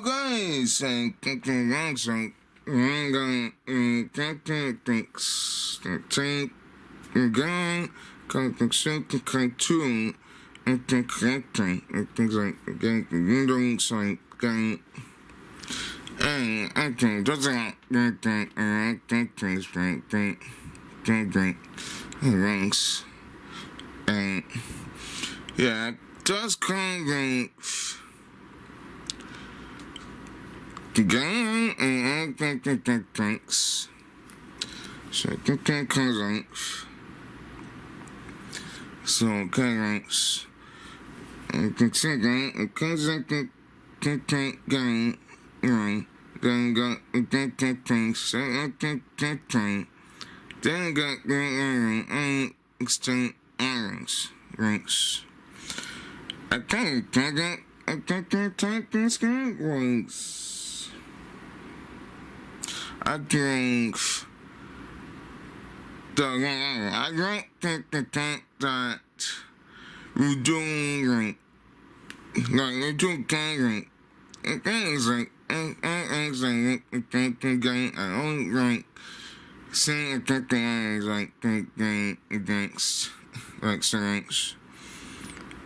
guys, and yeah, just kind of gang and thanks. So thanks. And considering a cousin gang, then got things, then got extinct irons, ranks. I can't take it. I can't take this game once. I think I don't think that we're doing like we're doing right. And things like I don't like saying that things like against like strengths.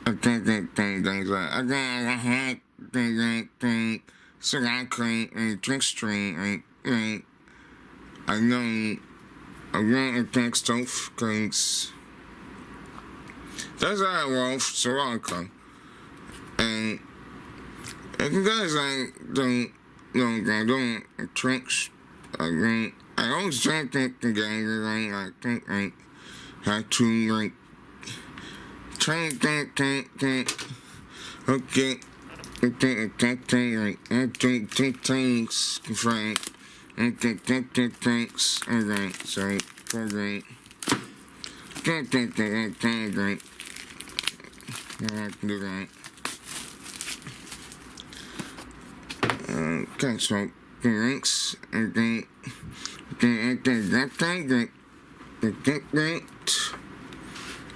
I think that things like I had thing so I create a trick string like I know I want to think stuff because that's how I roll so I come. And if you guys like don't tricks I always try to think the game like I think like how to like try to think okay like I think things right and think things alright sorry alright think right I can do that. Okay, so thanks, and then that thing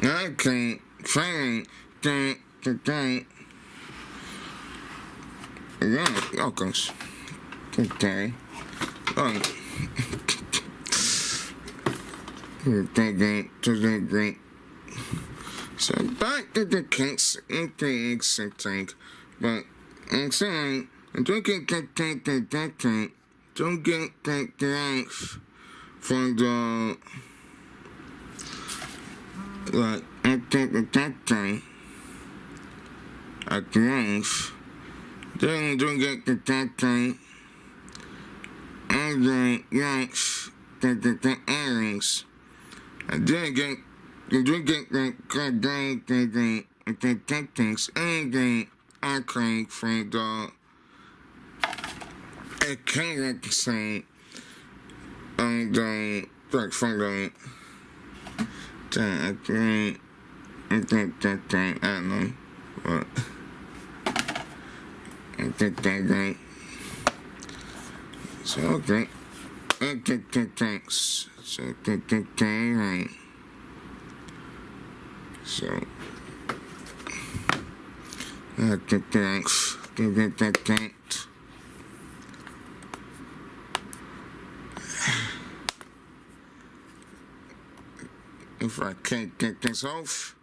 okay, fine, yeah, okay, okay, great. So back to the case and things and think, but I'm saying. Don't get that don't get that life from the like I think that thing at life. Then don't get that thing and the life the earrings. I didn't get that things and then I came from the I kind of like to say, like from the, I don't know, but I think that, so okay, I think thanks, so right, so, I think thanks, thanks. If I can't get this off,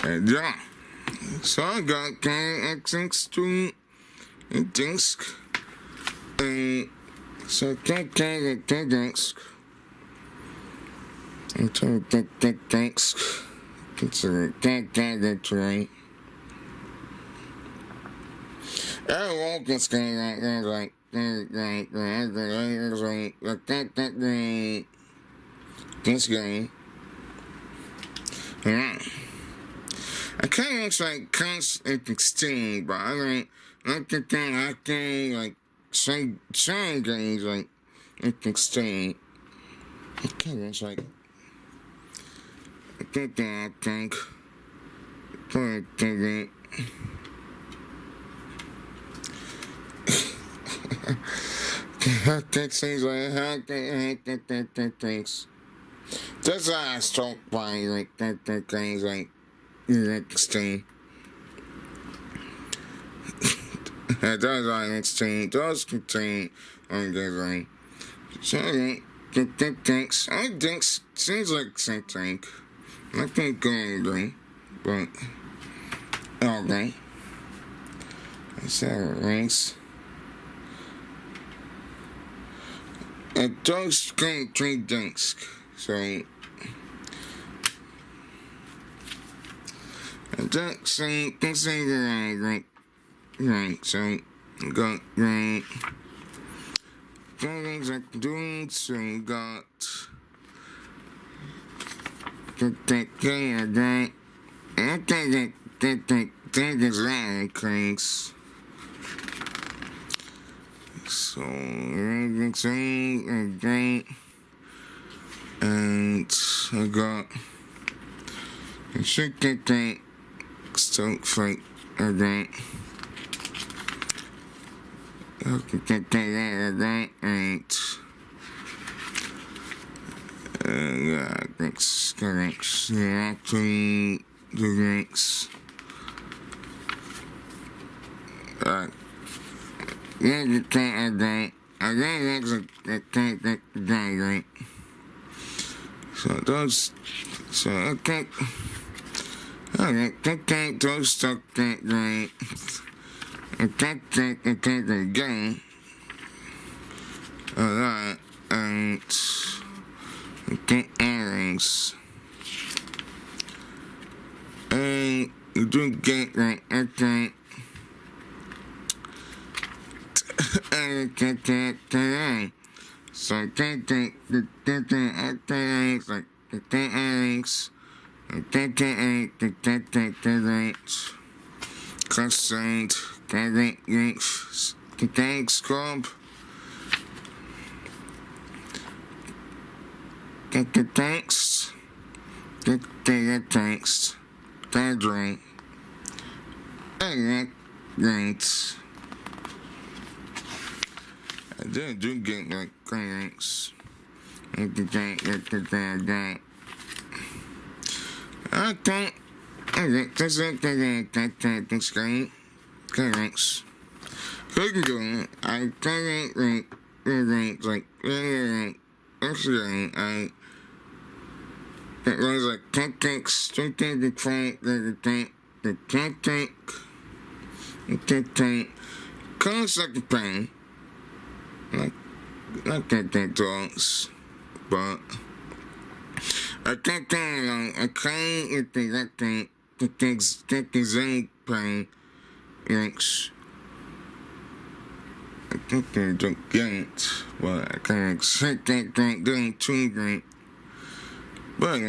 and yeah, so I got access to a disk, and so that disk. I'm trying to think thanks. Consider that's right. I won't just go like this game. Yeah. I kind of like constant extinct, but I like the thing acting like some games like extinct. I kind of like. I think I think things like things. That's why I start by like that things like interesting. That's why interesting. Those contain on the line. So that thanks. I think seems like something. I think going but okay. So ranks. It does come 3 dunks. So that's things like right. So got right. Things like doing so got that is right things. So great. And I got a chicken tank stoke fight again. Okay, that and yeah, thanks, yeah, actually the links. Yeah, the tank I think the tank that right? So those, so I think, that tank those stuck that right. That tank again. Alright, and get earrings. And you do get like I think and so I think the earrings like the earrings the constant the tank scrub get the tanks that drink and drinks. I did do get like drinks and the drink that I think that's it that's great drinks. So can do it. I think like actually I it was like tanks, the tank, kind of like a pain, like that dogs, but I can't get the things in pain, links. I think they don't get it, but I can't set that thing doing too great. But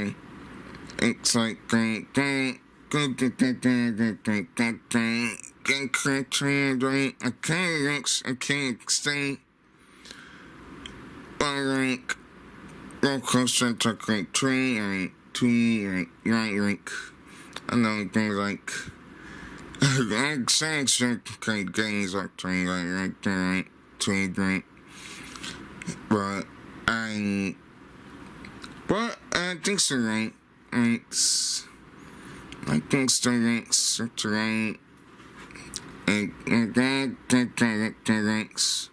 it's like that go get that I can't stay. But like roller coaster took like 3 and 2 like I know things like like certain games like 3 like that 2 great. But I think so, right? I think so, right? So, right? And that thanks.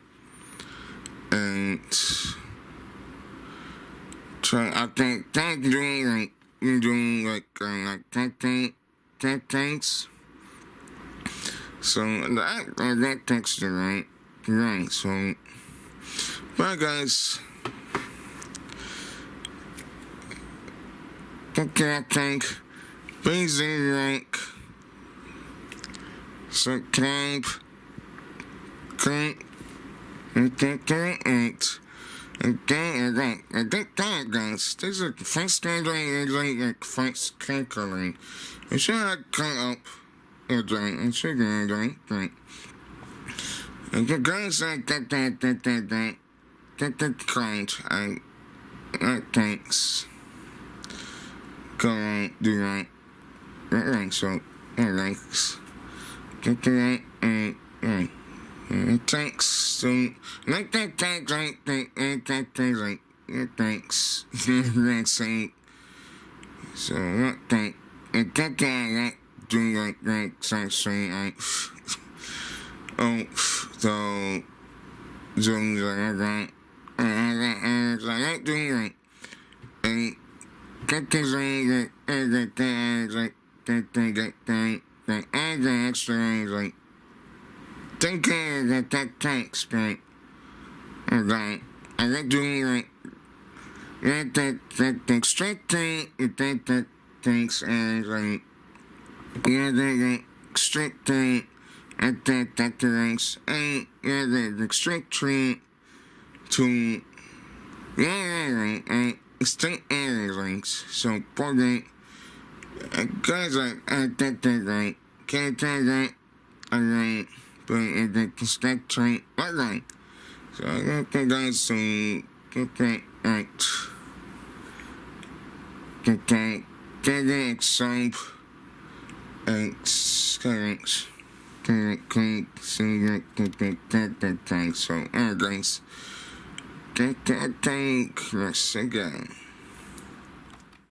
And try, I think that doing that thanks. So, that thanks, right? Right, so, bye, guys. I think please like subscribe and that guys this is the first time like first calculating it should have come up and should great and the guys like that count I thanks go right, do right. Right, so, likes. Get to that, right. Thanks. So, like that, thanks. Thanks. So, what thank? Doing like something. Oh, so, Zoom's like, I doing like, and get things like, like, thanks, but I got doing like, that straight thing, that thanks, and like, that straight thing, that thanks, and the straight tree to, straight links, so, probably, guys, that, can't tell that, alright, but the stack train, alright. So I got the guys to get that right. Get that soap and skanks. Clean, so that thing. So, guys, get that thing, let's again.